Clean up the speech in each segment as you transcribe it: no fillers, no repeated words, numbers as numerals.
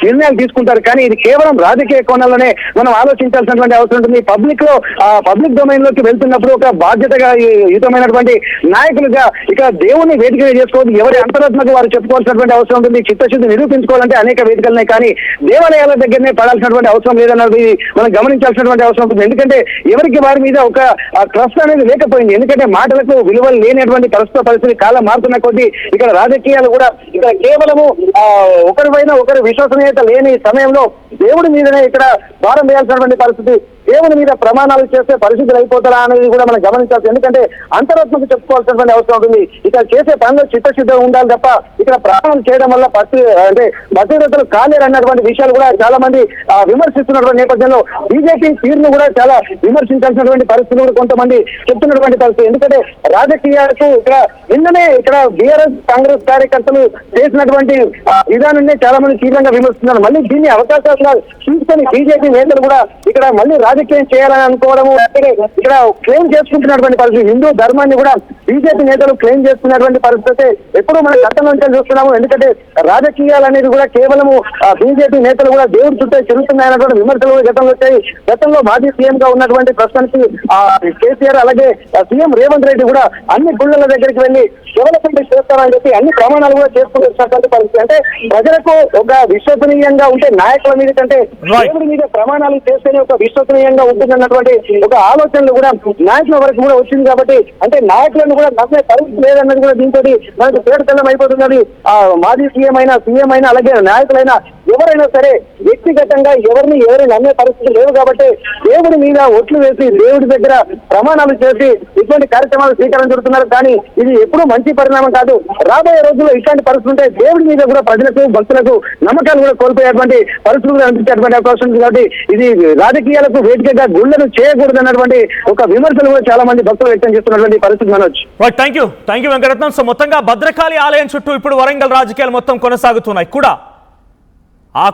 నిర్ణయాలు తీసుకుంటారు. కానీ ఇది కేవలం రాజకీయ కోణంలోనే మనం ఆలోచించాల్సినటువంటి అవసరం ఉంటుంది. పబ్లిక్ డొమైన్ లోకి వెళ్తున్నప్పుడు ఒక బాధ్యతగా యుతమైనటువంటి నాయకులుగా ఇక దేవుని వేదిక చేసుకోవద్దు. ఎవరి అంతరాత్మకు వారు చెప్పుకోవాల్సినటువంటి అవసరం ఉంటుంది. చిత్తశుద్ధి నిరూపించుకోవాలంటే అనేక వేదికలనే, కానీ దేవాలయాల దగ్గరనే పడాల్సినటువంటి అవసరం లేదన్నది మనం గమనించాల్సినటువంటి అవసరం ఉంటుంది. ఎందుకంటే ఎవరికి వారి మీద ఒక ట్రస్ట్ అనేది లేకపోయింది. ఎందుకంటే మాటలకు విలువలు లేనటువంటి ప్రస్తుత పరిస్థితి కాలం మారుతున్న కొద్దీ ఇక్కడ రాజకీయాలు కూడా ఇక్కడ కేవలము ఒకరిపైన ఒకరు విశ్వసనీయత లేని సమయంలో దేవుడి మీదనే ఇక్కడ భారం వేయాల్సినటువంటి పరిస్థితి. దేవుని మీద ప్రమాణాలు చేస్తే పరిస్థితులు అయిపోతారా అనేది కూడా మనం గమనించాల్సి. ఎందుకంటే అంతరాత్మకు చెప్పుకోవాల్సినటువంటి అవసరం ఉంటుంది. ఇక్కడ చేసే పనులు చిత్తశుద్ధి ఉండాలి తప్ప ఇక్కడ ప్రమాణాలు చేయడం వల్ల భద్రతలు కాలేరు అన్నటువంటి విషయాలు కూడా చాలా మంది విమర్శిస్తున్నటువంటి నేపథ్యంలో బీజేపీ తీరును కూడా చాలా విమర్శించాల్సినటువంటి పరిస్థితులు కూడా కొంతమంది చెప్తున్నటువంటి పరిస్థితి. ఎందుకంటే రాజకీయాలకు ఇక్కడ నిన్ననే ఇక్కడ బీఆర్ఎస్ కాంగ్రెస్ కార్యకర్తలు చేసినటువంటి విధానాన్ని చాలా మంది తీవ్రంగా విమర్శిస్తున్నారు. మళ్ళీ దీన్ని అవకాశాలుగా చూసుకొని బీజేపీ నేతలు కూడా ఇక్కడ మళ్ళీ రాజకీయం చేయాలని అనుకోవడము ఇక్కడ క్లెయిమ్ చేసుకుంటున్నటువంటి పరిస్థితి. హిందూ ధర్మాన్ని కూడా బీజేపీ నేతలు క్లెయిమ్ చేసుకున్నటువంటి పరిస్థితి ఎప్పుడు మనం గతం నుంచి చూస్తున్నాము. ఎందుకంటే రాజకీయాలు అనేది కూడా కేవలము బీజేపీ నేతలు కూడా దేవుడి చుట్టూ తిరుగుతున్నాయన్నటువంటి విమర్శలు గతంలో వచ్చాయి. గతంలో మాజీ సీఎం గా ఉన్నటువంటి ప్రస్తుతానికి కేసీఆర్ అలాగే సీఎం రేవంత్ రెడ్డి కూడా అన్ని గుళ్ళల దగ్గరికి వెళ్లి డెవలప్మెంట్ చేస్తారని చెప్పి అన్ని ప్రమాణాలు కూడా చేసుకుంటున్నటువంటి పరిస్థితి. అంటే ప్రజలకు ఒక విశ్వసనీయంగా ఉంటే నాయకుల మీద కంటే దేవుడి మీద ప్రమాణాలు చేస్తేనే ఒక విశ్వసనీయంగా ఉంటుందన్నటువంటి ఒక ఆలోచనలు కూడా నాయకుల వరకు కూడా వచ్చింది. కాబట్టి అంటే నాయకులను కూడా నమ్మే పరిస్థితి లేదన్నది కూడా దీంతో మనకు పేరుతెల్లం అయిపోతున్నది. మాజీ సీఎం అయినా అలాగే నాయకులైనా ఎవరైనా సరే వ్యక్తిగతంగా ఎవరిని నమ్మే పరిస్థితి లేవు. కాబట్టి దేవుడి మీద ఒట్లు వేసి దేవుడి దగ్గర ప్రమాణాలు చేసి ఇటువంటి కార్యక్రమాలు స్వీకారం జరుగుతున్నారు. కానీ ఇది ఎప్పుడూ మంచి పరిణామం కాదు. రాబోయే రోజుల్లో ఇట్లాంటి పరిస్థితులు ఉంటే దేవుడి మీద కూడా ప్రజలకు భక్తులకు నమ్మకాలు కూడా కోల్పోయేటువంటి పరిస్థితులు అనిపించేటువంటి అవకాశం ఉంది. కాబట్టి ఇది రాజకీయాలకు వేదికగా గుళ్ళను చేయకూడదు అన్నటువంటి ఒక విమర్శలు కూడా చాలా మంది భక్తులు వ్యక్తం చేస్తున్నటువంటి పరిస్థితి Manoj. Thank you Venkataratnam. So మొత్తంగా భద్రకాళి ఆలయం చుట్టూ ఇప్పుడు వరంగల్ రాజకీయాలు మొత్తం కొనసాగుతున్నాయి.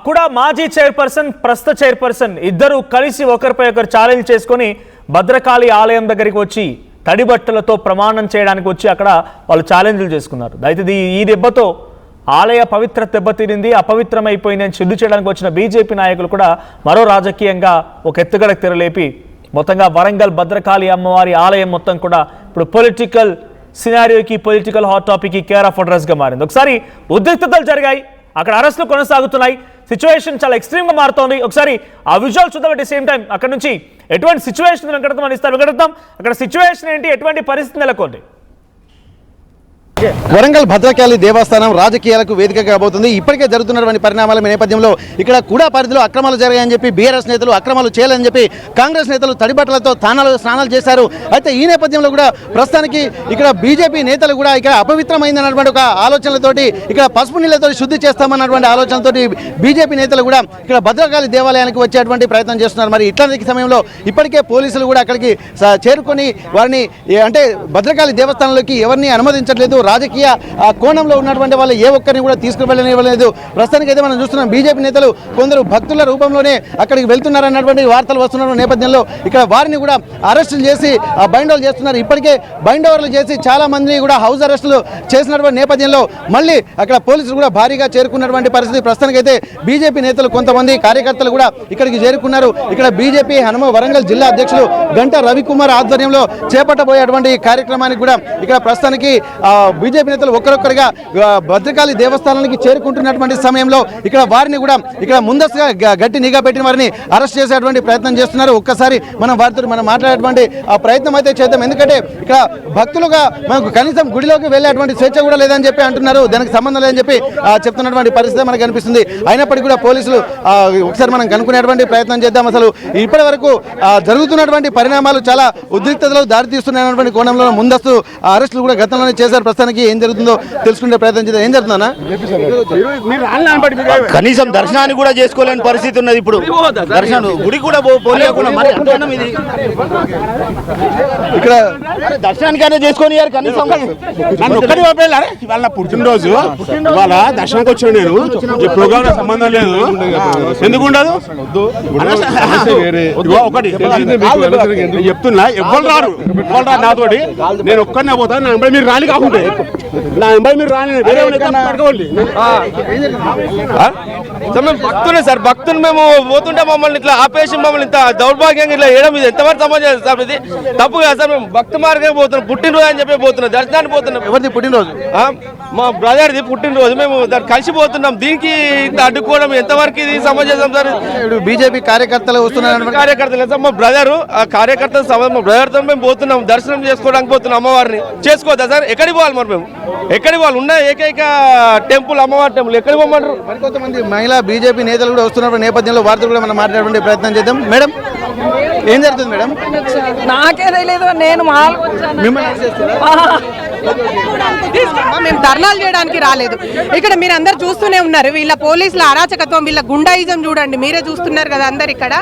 కూడా మాజీ చైర్పర్సన్ ప్రస్తుత చైర్పర్సన్ ఇద్దరు కలిసి ఒకరిపై ఒకరు ఛాలెంజ్ చేసుకొని భద్రకాళి ఆలయం దగ్గరికి వచ్చి తడి బట్టలతో ప్రమాణం చేయడానికి వచ్చి అక్కడ వాళ్ళు ఛాలెంజ్లు చేసుకున్నారు. అయితే ఈ దెబ్బతో ఆలయ పవిత్రత దెబ్బతిరింది, అపవిత్రమైపోయిందని శుద్ధి చేయడానికి వచ్చిన బీజేపీ నాయకులు కూడా మరో రాజకీయంగా ఒక ఎత్తుగడకు తెరలేపి మొత్తంగా వరంగల్ భద్రకాళి అమ్మవారి ఆలయం మొత్తం కూడా ఇప్పుడు పొలిటికల్ సినారియోకి పొలిటికల్ హాట్ టాపిక్కి కేర్ ఆఫ్ అడ్రస్గా మారింది. ఒకసారి ఉద్రిక్తతలు జరిగాయి, అక్కడ అరెస్టులు కొనసాగుతున్నాయి, సిచ్యువేషన్ చాలా ఎక్స్ట్రీమ్గా మారుతోంది. ఒకసారి ఆ విజువల్ చూద్దాం. అట్ ది సేమ్ టైం అక్కడ నుంచి ఎటువంటి సిచ్యువేషన్ వెంకటరత్నం ఇస్తారు. వెంకటరత్నం, అక్కడ సిచ్యువేషన్ ఏంటి, ఎటువంటి పరిస్థితి నెలకొంది? వరంగల్ భద్రకాళి దేవస్థానం రాజకీయాలకు వేదిక కాబోతుంది. ఇప్పటికే జరుగుతున్నటువంటి పరిణామాల నేపథ్యంలో ఇక్కడ కూడా పరిధిలో అక్రమాలు జరిగాయని చెప్పి బీఆర్ఎస్ నేతలు అక్రమాలు చేయాలని చెప్పి కాంగ్రెస్ నేతలు తడిబట్టలతో స్నానాలు చేశారు. అయితే ఈ నేపథ్యంలో కూడా ప్రస్తుతానికి ఇక్కడ బీజేపీ నేతలు కూడా ఇక్కడ అపవిత్రమైందన్నటువంటి ఒక ఆలోచనలతోటి ఇక్కడ పసుపు నీళ్లతో శుద్ధి చేస్తామన్నటువంటి ఆలోచనతోటి బీజేపీ నేతలు కూడా ఇక్కడ భద్రకాళి దేవాలయానికి వచ్చేటువంటి ప్రయత్నం చేస్తున్నారు. మరి ఇట్లాంటి సమయంలో ఇప్పటికే పోలీసులు కూడా అక్కడికి చేరుకొని వారిని అంటే భద్రకాళి దేవస్థానంలోకి ఎవరిని అనుమతించట్లేదు. రాజకీయ కోణంలో ఉన్నటువంటి వాళ్ళు ఏ ఒక్కరిని కూడా తీసుకువెళ్ళనివ్వలేదు. ప్రస్తుతానికి అయితే మనం చూస్తున్నాం బీజేపీ నేతలు కొందరు భక్తుల రూపంలోనే అక్కడికి వెళ్తున్నారన్నటువంటి వార్తలు వస్తున్న నేపథ్యంలో ఇక్కడ వారిని కూడా అరెస్టులు చేసి బైండ్ ఓవర్లు చేస్తున్నారు. ఇప్పటికే బైండ్ ఓవర్లు చేసి చాలా మందిని కూడా హౌస్ అరెస్టులు చేసినటువంటి నేపథ్యంలో మళ్ళీ అక్కడ పోలీసులు కూడా భారీగా చేరుకున్నటువంటి పరిస్థితి. ప్రస్తుతానికి అయితే బీజేపీ నేతలు కొంతమంది కార్యకర్తలు కూడా ఇక్కడికి చేరుకున్నారు. ఇక్కడ బీజేపీ వరంగల్ జిల్లా అధ్యక్షులు గంటా రవికుమార్ ఆధ్వర్యంలో చేపట్టబోయేటువంటి కార్యక్రమానికి కూడా ఇక్కడ ప్రస్తుతానికి బీజేపీ నేతలు ఒక్కరొక్కరిగా భద్రకాళి దేవస్థానానికి చేరుకుంటున్నటువంటి సమయంలో ఇక్కడ వారిని కూడా ఇక్కడ ముందస్తుగా గట్టి నిఘా పెట్టిన వారిని అరెస్ట్ చేసేటువంటి ప్రయత్నం చేస్తున్నారు. ఒక్కసారి మనం వారితో మాట్లాడేటువంటి ప్రయత్నం అయితే చేద్దాం. ఎందుకంటే ఇక్కడ భక్తులుగా మనకు కనీసం గుడిలోకి వెళ్ళేటువంటి స్వేచ్ఛ కూడా లేదని చెప్పి అంటున్నారు. దానికి సంబంధం లేదని చెప్పి చెప్తున్నటువంటి పరిస్థితి మనకు కనిపిస్తుంది. అయినప్పటికీ కూడా పోలీసులు ఒకసారి మనం కనుక్కునేటువంటి ప్రయత్నం చేద్దాం. అసలు ఇప్పటి వరకు జరుగుతున్నటువంటి పరిణామాలు చాలా ఉద్రిక్తతలకు దారితీస్తున్నటువంటి కోణంలో ముందస్తు అరెస్టులు కూడా గతంలోనే చేశారు. ప్రస్తుతానికి ఏం జరుగుతుందో తెలుసుకునే ప్రయత్నం చేద్దాం. ఏం జరుగుతుందా? కనీసం దర్శనాన్ని కూడా చేసుకోలేని పరిస్థితి ఉన్నది. ఇప్పుడు దర్శనం గుడి కూడా ఇక్కడ దర్శనానికైనా చేసుకొని కనీసం ఇవాళ నా పుట్టినరోజు, ఇవాళ దర్శనానికి వచ్చాను నేను. ఈ ప్రోగ్రామ్ సంబంధం లేదు. ఎందుకు ఉండదు? ఒకటి చెప్తున్నా, ఎవరు రారు నాతోటి. నేను ఒక్కరినే పోతాను. నా ఎంబడి మీరు రాని కాకుంటే నా ఎంబడి మీరు రాని వేరే సార్ మేము భక్తులే సార్, భక్తులు మేము పోతుంటే మమ్మల్ని ఇట్లా ఆపేసి మమ్మల్ని ఇంత దౌర్భాగ్యంగా ఇట్లా వేయడం ఇది ఎంతవరకు సమాజం సార్? ఇది తప్పు కదా సార్. మేము భక్తి మార్గం పోతున్నాం, పుట్టినరోజు అని చెప్పి పోతున్నాం, దర్శనానికి పోతున్నాం. ఎవరిది పుట్టినరోజు? మా బ్రదర్ది పుట్టినరోజు, మేము దాన్ని కలిసిపోతున్నాం. దీనికి ఇంత అడ్డుకోవడం ఎంతవరకు ఇది సమాజం సార్? బీజేపీ కార్యకర్తలు వస్తున్నారు. కార్యకర్తలు సార్, మా బ్రదరు ఆ కార్యకర్తలు మా బ్రదర్తో మేము పోతున్నాం, దర్శనం చేసుకోవడానికి పోతున్నాం. అమ్మవారిని చేసుకోవద్దా సార్? ఎక్కడికి పోవాలి మరి? మేము ఎక్కడికి పోవాలి? ఉన్న ఏకైక టెంపుల్ అమ్మవారి టెంపుల్, ఎక్కడికి పోమంటారు? మరికొంతమంది మహిళా బీజేపీ నేతలు కూడా వస్తున్న నేపథ్యంలో వార్తలు కూడా మనం మాట్లాడే ప్రయత్నం చేద్దాం. మేడం, ఏం జరుగుతుంది మేడం? నాకే తెలియదు, నేను మేము ధర్నాలు చేయడానికి రాలేదు. ఇక్కడ మీరు అందరు చూస్తూనే ఉన్నారు, వీళ్ళ పోలీసుల అరాచకత్వం, వీళ్ళ గుండాయిజం చూడండి, మీరే చూస్తున్నారు కదా అందరు. ఇక్కడ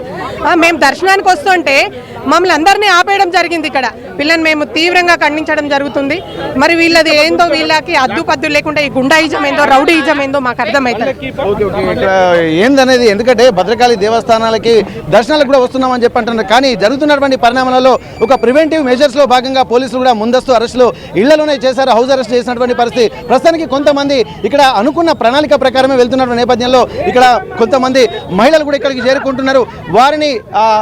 మేము దర్శనానికి వస్తుంటే మమ్మల్ని అందరినీ ఆపేయడం జరిగింది. ఇక్కడ వీళ్ళని మేము తీవ్రంగా ఖండించడం జరుగుతుంది. మరి వీళ్ళది ఏందో, వీళ్ళకి అద్దుపద్దు లేకుండా ఈ గుండాయిజం ఏందో, రౌడీయిజం ఏందో మాకు అర్థమవుతుంది. ఏందనేది, ఎందుకంటే భద్రకాళి దేవస్థానాలకి దర్శనాలకు కూడా వస్తున్నామని చెప్పి అంటున్నారు. కానీ జరుగుతున్నటువంటి పరిణామాలలో ఒక ప్రివెంటివ్ మెజర్స్ లో భాగంగా పోలీసులు కూడా ముందస్తు అరెస్టులు ఇళ్లలోనే చేశారు, హౌస్ అరెస్ట్ చేసినటువంటి పరిస్థితి. ప్రస్తుతానికి కొంతమంది ఇక్కడ అనుకున్న ప్రణాళిక ప్రకారమే వెళ్తున్న నేపథ్యంలో ఇక్కడ కొంతమంది మహిళలు కూడా ఇక్కడికి చేరుకుంటున్నారు. వారిని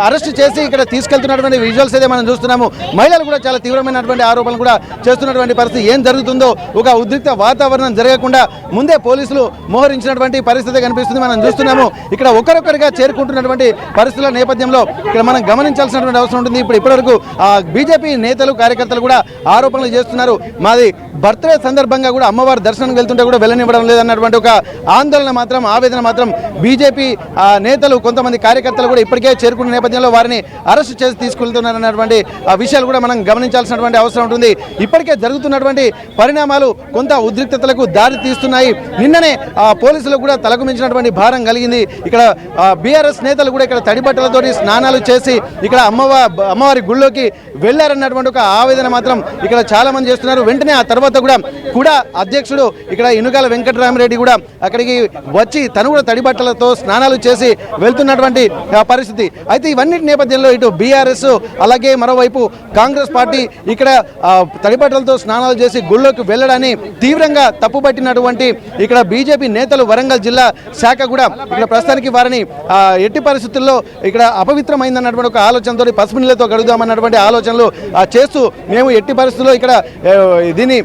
అరెస్ట్ చేసి ఇక్కడ తీసుకెళ్తున్నటువంటి విజువల్స్ అయితే మనం చూస్తున్నాము. మహిళలు కూడా చాలా తీవ్రమైనటువంటి ఆరోపణలు కూడా చేస్తున్నటువంటి పరిస్థితి. ఏం జరుగుతుందో ఒక ఉద్రిక్త వాతావరణం జరగకుండా ముందే పోలీసులు మోహరించినటువంటి పరిస్థితి కనిపిస్తుంది. మనం చూస్తున్నాము ఇక్కడ ఒకరొకరిగా చేరుకుంటున్నటువంటి పరిస్థితుల నేపథ్యంలో ఇక్కడ మనం గమనించాల్సినటువంటి అవసరం ఉంటుంది. ఇప్పటివరకు బీజేపీ నేతలు కార్యకర్తలు కూడా ఆరోపణలు చేస్తున్నారు. మాది బర్త్డే సందర్భంగా కూడా అమ్మవారి దర్శనం వెళ్తుంటే కూడా వెళ్ళనివ్వడం లేదన్నటువంటి ఒక ఆందోళన మాత్రం, ఆవేదన మాత్రం బీజేపీ నేతలు, కొంతమంది కార్యకర్తలు కూడా ఇప్పటికే చేరుకున్న నేపథ్యంలో వారిని అరెస్ట్ చేసి తీసుకెళ్తున్నారన్నటువంటి విషయాలు కూడా మనం గమనించాల్సినటువంటి అవసరం ఉంటుంది. ఇప్పటికే జరుగుతున్నటువంటి పరిణామాలు కొంత ఉద్రిక్తతలకు దారి తీస్తున్నాయి. నిన్ననే పోలీసులు కూడా తలకు మించినటువంటి భారం కలిగింది. ఇక్కడ బీఆర్ఎస్ నేతలు కూడా ఇక్కడ తడిబట్టలతోటి స్నానాలు చేసి ఇక్కడ అమ్మవారి గుళ్ళోకి వెళ్ళారన్నటువంటి ఒక ఆవేదన మాత్రం ఇక్కడ చాలా మంది చేస్తున్నారు. వెంటనే ఆ తర్వాత కూడా అధ్యక్షుడు ఇక్కడ ఇనుగాల వెంకటరామరెడ్డి కూడా అక్కడికి వచ్చి తను కూడా తడిబట్టలతో స్నానాలు చేసి వెళ్తున్నటువంటి పరిస్థితి. అయితే ఇవన్నిటి నేపథ్యంలో ఇటు బీఆర్ఎస్ అలాగే మరోవైపు కాంగ్రెస్ పార్టీ ఇక్కడ తడిబట్టలతో స్నానాలు చేసి గుళ్ళోకి వెళ్ళడాన్ని తీవ్రంగా తప్పుపట్టినటువంటి ఇక్కడ బీజేపీ నేతలు వరంగల్ జిల్లా శాఖ కూడా ఇక్కడ ప్రస్తుతానికి వారిని ఎట్టి పరిస్థితుల్లో ఇక్కడ అపవిత్రమైందన్నటువంటి ఒక ఆలోచనతో పసుపు నీళ్ళతో గడుగుదామన్నటువంటి ఆలోచనలు చేస్తూ మేము ఎట్టి పరిస్థితుల్లో ఇక్కడ దీన్ని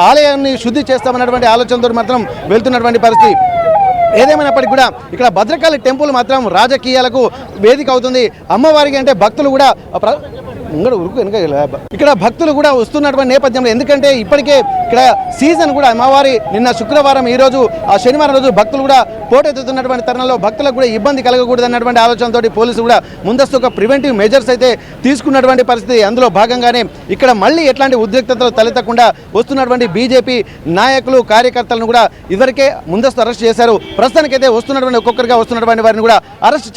ఆలయాన్ని శుద్ధి చేస్తామన్నటువంటి ఆలోచనతో మాత్రం వెళ్తున్నటువంటి పరిస్థితి. ఏదేమైనప్పటికీ కూడా ఇక్కడ భద్రకాళి టెంపుల్ మాత్రం రాజకీయాలకు వేదిక అవుతుంది. అమ్మవారికి అంటే భక్తులు కూడా ఇక్కడ భక్తులు కూడా వస్తున్నటువంటి నేపథ్యంలో, ఎందుకంటే ఇప్పటికే ఇక్కడ సీజన్ కూడా అమ్మవారి నిన్న శుక్రవారం, ఈ రోజు శనివారం రోజు భక్తులు కూడా పోటెత్తుతున్నటువంటి తరుణంలో భక్తులకు కూడా ఇబ్బంది కలగకూడదు అన్నటువంటి ఆలోచనతో పోలీసులు కూడా ముందస్తు ఒక ప్రివెంటివ్ మెజర్స్ అయితే తీసుకున్నటువంటి పరిస్థితి. అందులో భాగంగానే ఇక్కడ మళ్ళీ ఎట్లాంటి ఉద్రిక్తతలు తలెత్తకుండా వస్తున్నటువంటి బీజేపీ నాయకులు కార్యకర్తలను కూడా ఇదివరకే ముందస్తు అరెస్ట్ చేశారు. ప్రస్తుతానికైతే వస్తున్నటువంటి ఒక్కొక్కరిగా వస్తున్నటువంటి వారిని కూడా అరెస్ట్